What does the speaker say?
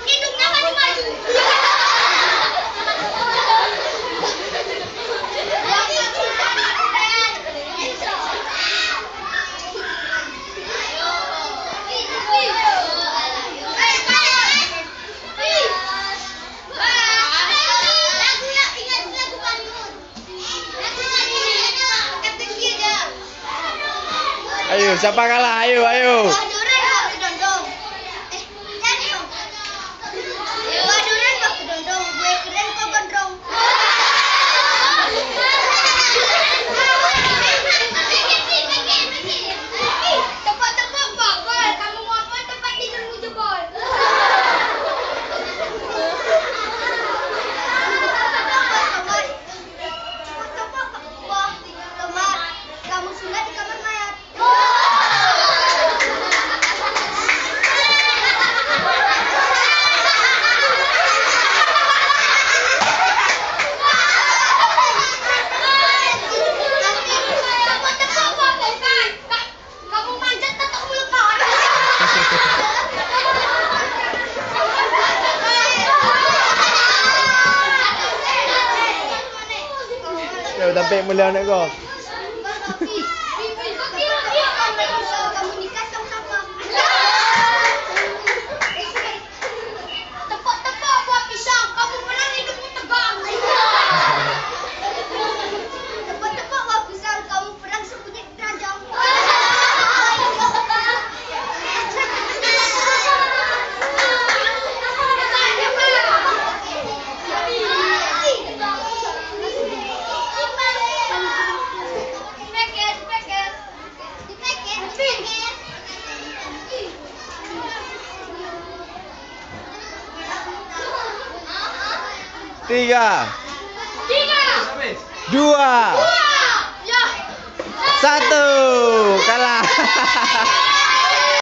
Hidungnya maju-maju. Ayo, siapa kalah? Ayo, ayo. Yo, tapi mula nak kau. Tepuk-tepuk buah pisang, kamu menang hidupmu tegang. Tepuk-tepuk buah pisang, kamu perang sembunyi keranjang. Tiga. Dua. Ya. Satu. Kalah.